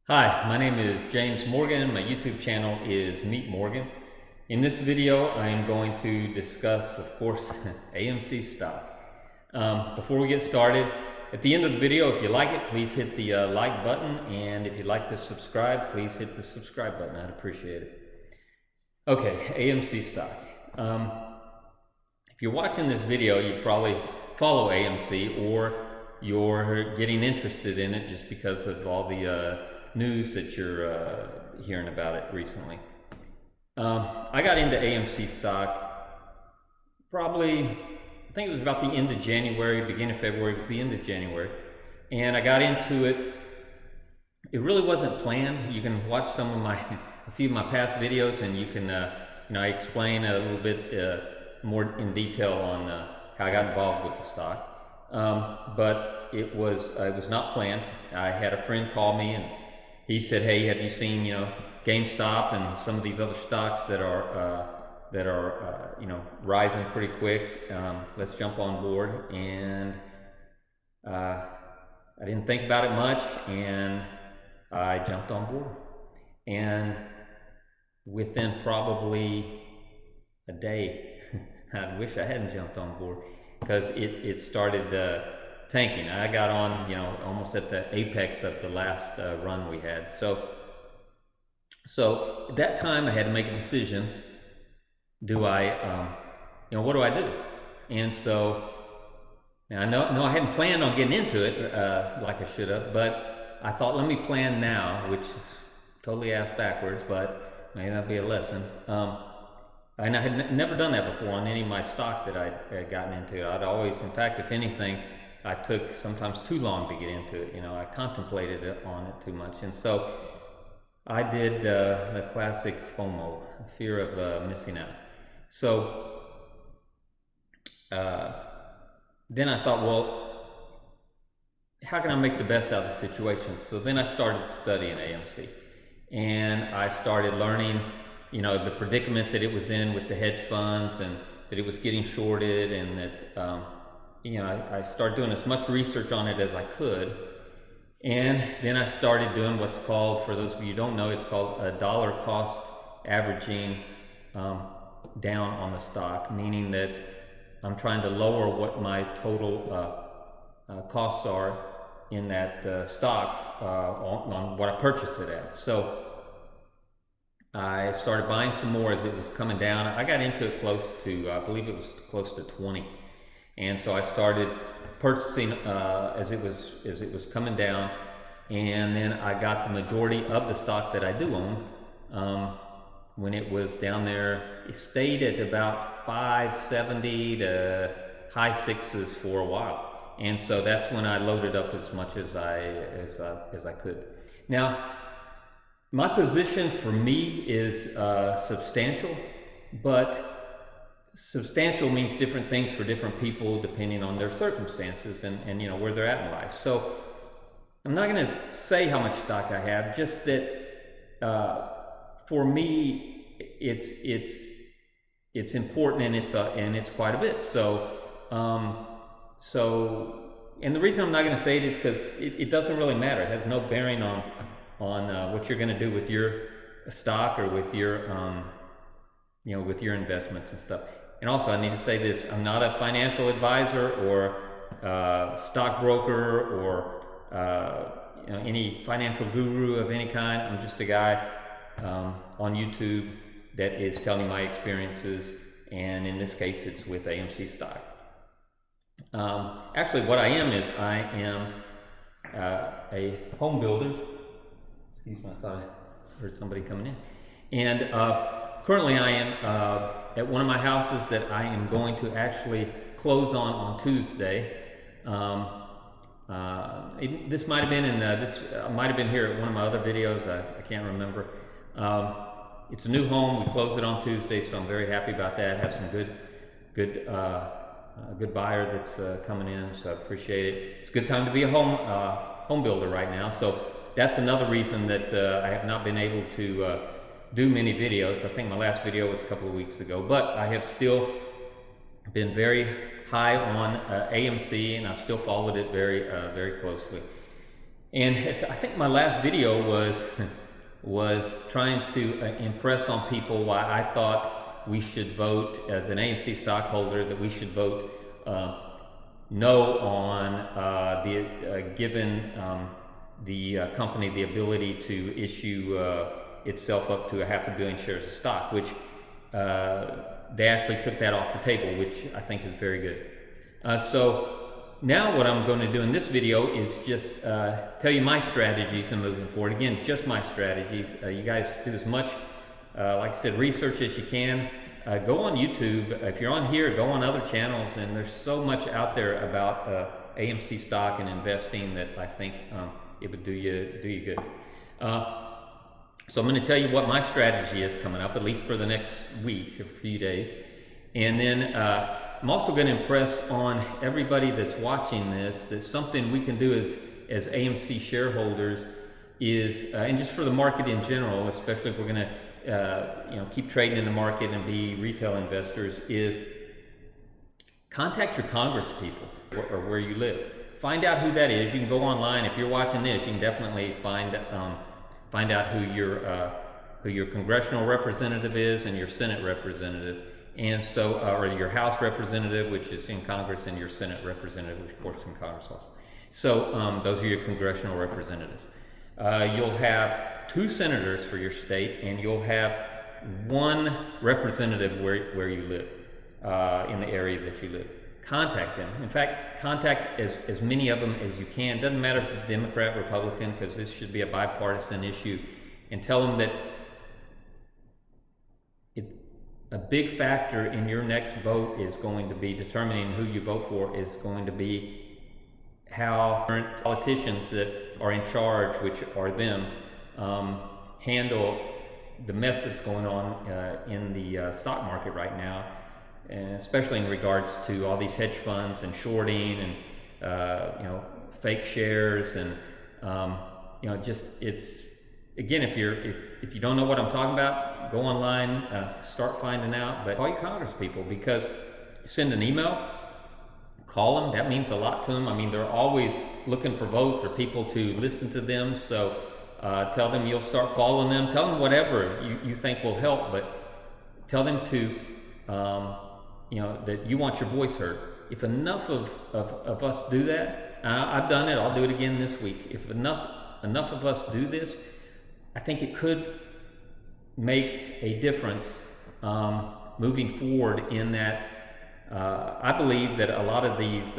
Hi, my name is James Morgan. My YouTube channel is Meet Morgan. In this video, I am going to discuss, of course, AMC stock. Before we get started, at the end of the video, if you like it, please hit the like button. And if you'd like to subscribe, please hit the subscribe button. I'd appreciate it. Okay, AMC stock. If you're watching this video, you probably follow AMC or you're getting interested in it just because of all the news that you're hearing about it recently. I got into AMC stock probably, I think it was about the end of January, beginning of February, it was the end of January. And I got into it. It really wasn't planned. You can watch some of a few of my past videos and you can, I explain a little bit more in detail on how I got involved with the stock. But it was not planned. I had a friend call me and he said, "Hey, have you seen, GameStop and some of these other stocks that are rising pretty quick? Let's jump on board." And I didn't think about it much, and I jumped on board. And within probably a day, I wish I hadn't jumped on board because it started tanking. I got on, almost at the apex of the last run we had. So at that time I had to make a decision. Do I, what do I do? And so now I know I hadn't planned on getting into it like I should have, but I thought, let me plan now, which is totally ass backwards, but maybe that'll be a lesson. And I had never done that before on any of my stock that I had gotten into. I'd always, in fact, if anything, I took sometimes too long to get into it. I contemplated on it too much. And so I did the classic FOMO, fear of missing out. So then I thought, well, how can I make the best out of the situation? So then I started studying AMC. And I started learning, the predicament that it was in with the hedge funds and that it was getting shorted and that, I started doing as much research on it as I could. And then I started doing what's called, for those of you who don't know, it's called a dollar cost averaging down on the stock, meaning that I'm trying to lower what my total costs are in that stock on what I purchased it at. So I started buying some more as it was coming down. I got into it close to, I believe it was close to 20. And so I started purchasing as it was coming down, and then I got the majority of the stock that I do own when it was down there. It stayed at about 570 to high sixes for a while, and so that's when I loaded up as much as I could. Now, my position for me is substantial, but substantial means different things for different people depending on their circumstances and where they're at in life. So I'm not going to say how much stock I have, just that for me it's important and it's quite a bit. So and the reason I'm not going to say it is because it doesn't really matter. It has no bearing on what you're going to do with your stock or with your with your investments and stuff. And also, I need to say this: I'm not a financial advisor or stockbroker or any financial guru of any kind. I'm just a guy on YouTube that is telling my experiences, and in this case, it's with AMC stock. Actually, what I am is I am a home builder. Excuse me, I thought I heard somebody coming in. And currently I am at one of my houses that I am going to actually close on Tuesday. This might have been might have been here at one of my other videos. I can't remember. It's a new home. We close it on Tuesday, so I'm very happy about that. Have some good buyer that's coming in, so I appreciate it. It's a good time to be a home builder right now. So that's another reason that I have not been able to do many videos. I think my last video was a couple of weeks ago, but I have still been very high on AMC, and I've still followed it very closely. And I think my last video was trying to impress on people why I thought we should vote, as an AMC stockholder, that we should vote no on giving the company the ability to issue itself up to 500 million shares of stock, which they actually took that off the table, which I think is very good. So now what I'm going to do in this video is just tell you my strategies and moving forward. Again, just my strategies. You guys do as much, like I said, research as you can. Go on YouTube. If you're on here, go on other channels, and there's so much out there about AMC stock and investing that I think it would do you good. So I'm going to tell you what my strategy is coming up, at least for the next week, a few days. And then I'm also going to impress on everybody that's watching this that something we can do as AMC shareholders is, and just for the market in general, especially if we're going to keep trading in the market and be retail investors, is contact your Congress people or where you live. Find out who that is. You can go online. If you're watching this, you can definitely find out who your congressional representative is and your Senate representative. And so, or your House representative, which is in Congress, and your Senate representative, which of course is in Congress also. So those are your congressional representatives. You'll have 2 senators for your state, and you'll have 1 representative where you live, in the area that you live. Contact them. In fact, contact as many of them as you can. Doesn't matter if they're Democrat, Republican, because this should be a bipartisan issue. And tell them that a big factor in your next vote is going to be determining who you vote for, is going to be how current politicians that are in charge, which are them, handle the mess that's going on in the stock market right now, and especially in regards to all these hedge funds and shorting and fake shares and just, it's, again, if you don't know what I'm talking about, go online, start finding out. But call your Congress people, because send an email, call them. That means a lot to them. I mean, they're always looking for votes or people to listen to them. So tell them you'll start following them. Tell them whatever you think will help, but tell them to that you want your voice heard. If enough of us do that, I've done it. I'll do it again this week. If enough of us do this, I think it could make a difference moving forward, in that I believe that a lot of these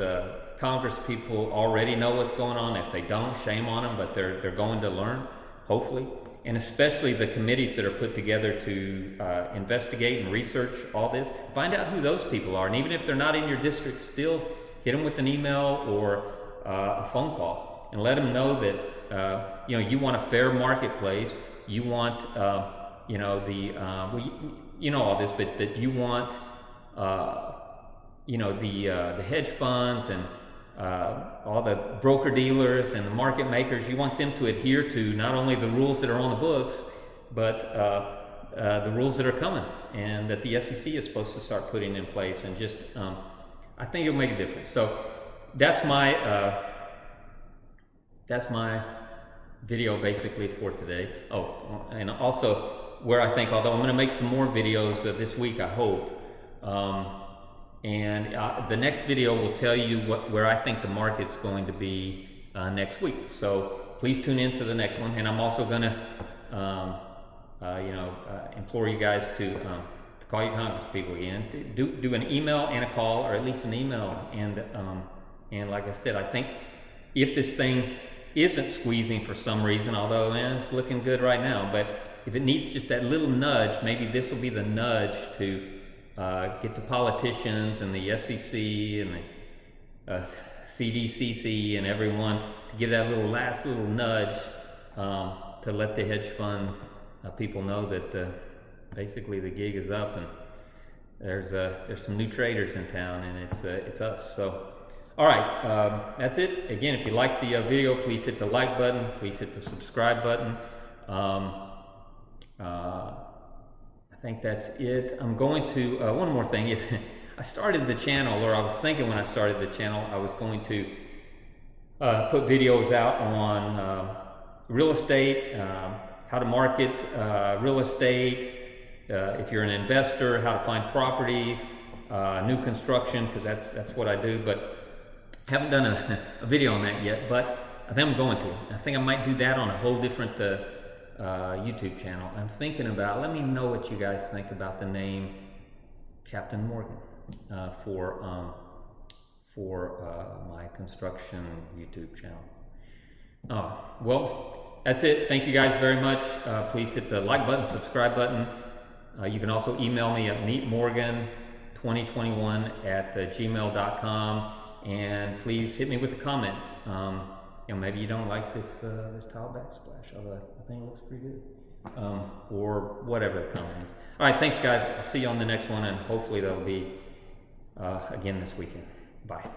Congress people already know what's going on. If they don't, shame on them, but they're going to learn, hopefully. And especially the committees that are put together to investigate and research all this. Find out who those people are, and even if they're not in your district, still hit them with an email or a phone call, and let them know that you want a fair marketplace. You want all this, but that you want the hedge funds and all the broker dealers and the market makers. You want them to adhere to not only the rules that are on the books, but the rules that are coming, and that the SEC is supposed to start putting in place. And just I think it'll make a difference. So that's my video basically for today. Oh, and also where I think, although I'm going to make some more videos this week, I hope, and the next video will tell you where I think the market's going to be next week. So please tune in to the next one. And I'm also going to implore you guys to call your Congress people again. Do an email and a call, or at least an email. And like I said, I think if this thing isn't squeezing for some reason, although it's looking good right now, but if it needs just that little nudge, maybe this will be the nudge to get the politicians and the SEC and the CDCC and everyone to give that last little nudge to let the hedge fund people know that basically the gig is up, and there's some new traders in town, and it's us. So. All right, that's it. Again, if you like the video, please hit the like button. Please hit the subscribe button. I think that's it. I'm going to, one more thing is, I started the channel, or I was thinking when I started the channel, I was going to put videos out on real estate, how to market real estate, if you're an investor, how to find properties, new construction, because that's what I do, but haven't done a video on that yet, but I think I'm going to. I think I might do that on a whole different YouTube channel. I'm thinking about, let me know what you guys think about the name Captain Morgan for my construction YouTube channel. Well, that's it. Thank you guys very much. Please hit the like button, subscribe button. You can also email me at meetmorgan2021@gmail.com, and please hit me with a comment. Maybe you don't like this tile backsplash, although I think it looks pretty good, or whatever the comment is. All right, thanks guys. I'll see you on the next one, and hopefully that'll be again this weekend. Bye.